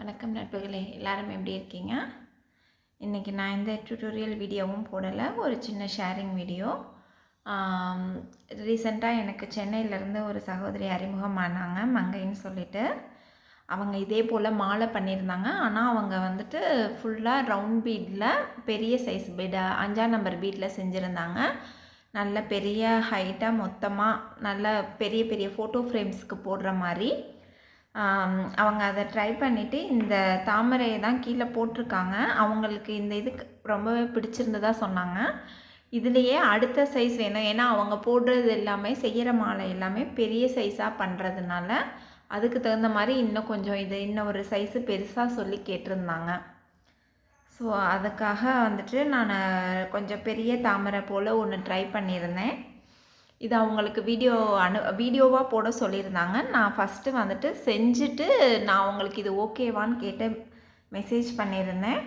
வணக்கம் நண்பர்களே, எல்லாரும் எப்படி இருக்கீங்க? இன்றைக்கி நான் இந்த டியூட்டோரியல் வீடியோவும் போடலை, ஒரு சின்ன ஷேரிங் வீடியோ. ரீசெண்டாக எனக்கு சென்னையிலேருந்து ஒரு சகோதரி அறிமுகமானாங்க, மங்கைன்னு சொல்லிட்டு. அவங்க இதே போல் மாலை பண்ணியிருந்தாங்க. ஆனால் அவங்க வந்துட்டு ஃபுல்லாக ரவுண்ட் பீடில் பெரிய சைஸ் பீடை 5ஆம் நம்பர் பீடில் செஞ்சுருந்தாங்க. நல்ல பெரிய ஹைட்டாக மொத்தமாக நல்ல பெரிய பெரிய ஃபோட்டோ ஃப்ரேம்ஸுக்கு போடுற மாதிரி அவங்க அதை ட்ரை பண்ணிவிட்டு இந்த தாமரையை தான் கீழே போட்டிருக்காங்க. அவங்களுக்கு இந்த இதுக்கு ரொம்பவே பிடிச்சிருந்ததாக சொன்னாங்க. இதுலேயே அடுத்த சைஸ் வேணும், ஏன்னா அவங்க போடுறது எல்லாமே செய்கிற மாலை எல்லாமே பெரிய சைஸாக பண்ணுறதுனால அதுக்கு தகுந்த மாதிரி இன்னும் கொஞ்சம் இன்னும் ஒரு சைஸு பெருசாக சொல்லி கேட்டிருந்தாங்க. ஸோ அதுக்காக வந்துட்டு நான் கொஞ்சம் பெரிய தாமரை போல் ஒன்று ட்ரை பண்ணியிருந்தேன். இது அவங்களுக்கு வீடியோவாக போட சொல்லியிருந்தாங்க. நான் ஃபஸ்ட்டு வந்துட்டு செஞ்சுட்டு நான் அவங்களுக்கு இது ஓகேவான்னு கேட்டு மெசேஜ் பண்ணியிருந்தேன்.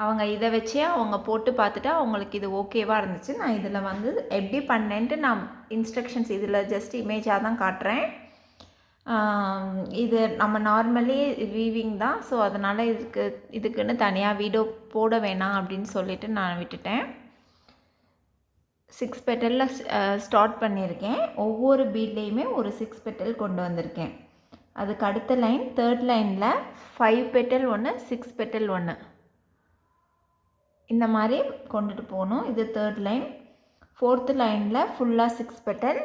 அவங்க இதை வச்சே அவங்க போட்டு பார்த்துட்டு அவங்களுக்கு இது ஓகேவாக இருந்துச்சு. நான் இதில் வந்து எப்படி பண்ணேன்ட்டு நான் இன்ஸ்ட்ரக்ஷன்ஸ் இதில் ஜஸ்ட் இமேஜாக தான் காட்டுறேன். இது நம்ம நார்மலி வீவிங் தான். ஸோ அதனால் இதுக்குன்னு தனியாக வீடியோ போட வேணாம் அப்படின்னு சொல்லிவிட்டு நான் விட்டுட்டேன். 6 பெட்டலில் ஸ்டார்ட் பண்ணியிருக்கேன். ஒவ்வொரு பீட்லேயுமே ஒரு 6 பெட்டல் கொண்டு வந்திருக்கேன். அதுக்கு அடுத்த லைன் 3rd லைனில் 5 பெட்டல் ஒன்று, 6 பெட்டல் ஒன்று, இந்த மாதிரி கொண்டுட்டு போகணும். இது 3rd லைன். 4th லைனில் ஃபுல்லாக 6 பெட்டல்,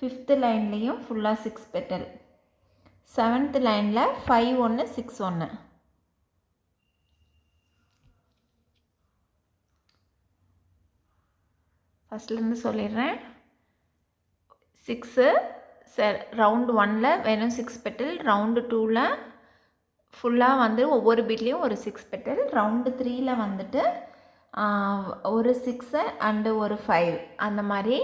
5th லைன்லேயும் ஃபுல்லாக 6 பெட்டல், 7th லைனில் 5 ஒன்று, 6 ஒன்று. ஃபஸ்ட்லேருந்து சொல்லிடுறேன். 6 ரவுண்டு 1ல் வெறும் 6 பெட்டல், ரவுண்டு 2ல் ஃபுல்லாக வந்து ஒவ்வொரு பீட்லேயும் ஒரு 6 பெட்டல், ரவுண்டு 3ல் வந்துட்டு ஒரு 6 அண்டு ஒரு 5, அந்த மாதிரி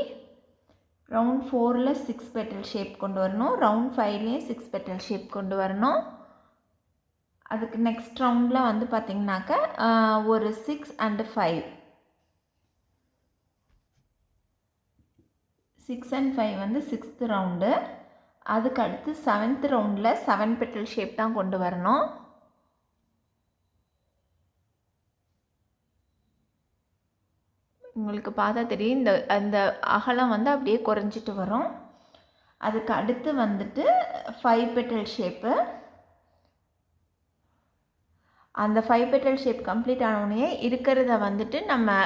ரவுண்ட் 4ல் 6 பெட்டல் ஷேப் கொண்டு வரணும். ரவுண்ட் 5லேயும் 6 பெட்டல் ஷேப் கொண்டு வரணும். அதுக்கு நெக்ஸ்ட் ரவுண்டில் வந்து பார்த்திங்கனாக்கா ஒரு 6 அண்டு 5, 6 and 5 வந்து 6th ரவுண்டு. அதுக்கு அடுத்து 7th ரவுண்டில் 7 பெட்டல் ஷேப் தான் கொண்டு வரணும். உங்களுக்கு பார்த்தா தெரியும், அந்த அகலம் வந்து அப்படியே குறைஞ்சிட்டு வரும். அதுக்கு அடுத்து வந்துட்டு 5 பெட்டல் ஷேப்பு. அந்த 5 பெட்டல் ஷேப் கம்ப்ளீட் ஆனவுடனே இருக்கிறத வந்துட்டு நம்ம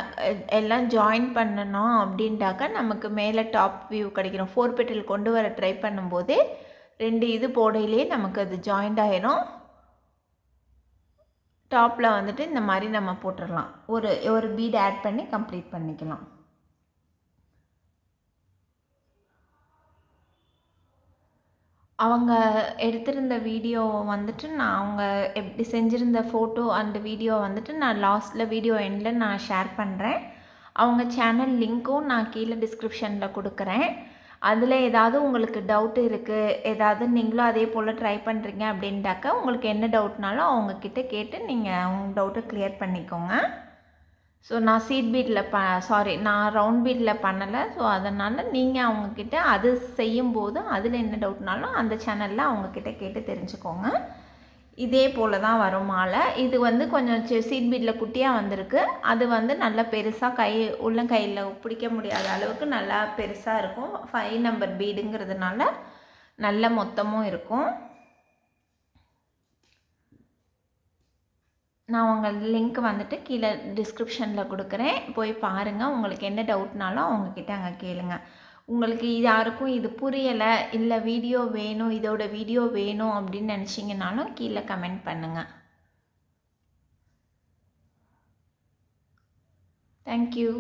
எல்லாம் ஜாயின் பண்ணணும். அப்படின்ட்டாக்கா நமக்கு மேலே டாப் வியூ கிடைக்கிறோம். 4 பெட்டல் கொண்டு வர ட்ரை பண்ணும்போதே 2 இது போடையிலே நமக்கு அது ஜாயிண்ட் ஆகிடும். டாப்பில் வந்துட்டு இந்த மாதிரி நம்ம போட்டுடலாம். ஒரு பீட் ஆட் பண்ணி கம்ப்ளீட் பண்ணிக்கலாம். அவங்க எடுத்திருந்த வீடியோ வந்துட்டு நான் அவங்க எப்படி செஞ்சுருந்த ஃபோட்டோ அண்ட் வீடியோ வந்துட்டு நான் லாஸ்ட்டில் வீடியோ எண்டில் நான் ஷேர் பண்ணுறேன். அவங்க சேனல் லிங்க்கும் நான் கீழே டிஸ்கிரிப்ஷனில் கொடுக்குறேன். அதில் ஏதாவது உங்களுக்கு டவுட் இருக்குது, ஏதாவது நீங்களும் அதே போல் ட்ரை பண்ணுறீங்க அப்படின்ட்டாக்கா உங்களுக்கு என்ன டவுட்னாலும் அவங்கக்கிட்ட கேட்டு நீங்கள் உங்கள் டவுட்டை கிளியர் பண்ணிக்கோங்க. ஸோ நான் சீட் பீட்டில் நான் ரவுண்ட் பீட்டில் பண்ணலை. ஸோ அதனால் நீங்கள் அவங்கக்கிட்ட அது செய்யும்போது அதில் என்ன டவுட்னாலும் அந்த சேனலில் அவங்கக்கிட்ட கேட்டு தெரிஞ்சுக்கோங்க. இதே போல் தான் வரும் மாலை. இது வந்து கொஞ்சம் சீட் பீட்டில் குட்டியாக வந்திருக்கு. அது வந்து நல்லா பெருசாக உள்ளங்கையில் பிடிக்க முடியாத அளவுக்கு நல்லா பெருசாக இருக்கும். 5 நம்பர் பீடுங்கிறதுனால நல்ல மொத்தமும் இருக்கும். நான் உங்கள் லிங்க் வந்துட்டு கீழே டிஸ்கிரிப்ஷனில் கொடுக்குறேன், போய் பாருங்கள். உங்களுக்கு என்ன டவுட்னாலும் அவங்கக்கிட்ட அங்கே கேளுங்க. உங்களுக்கு யாருக்கும் இது புரியலை, இல்லை வீடியோ வேணும், இதோட வீடியோ வேணும் அப்படின்னு நினச்சிங்கனாலும் கீழே கமெண்ட் பண்ணுங்கள். தேங்க்யூ.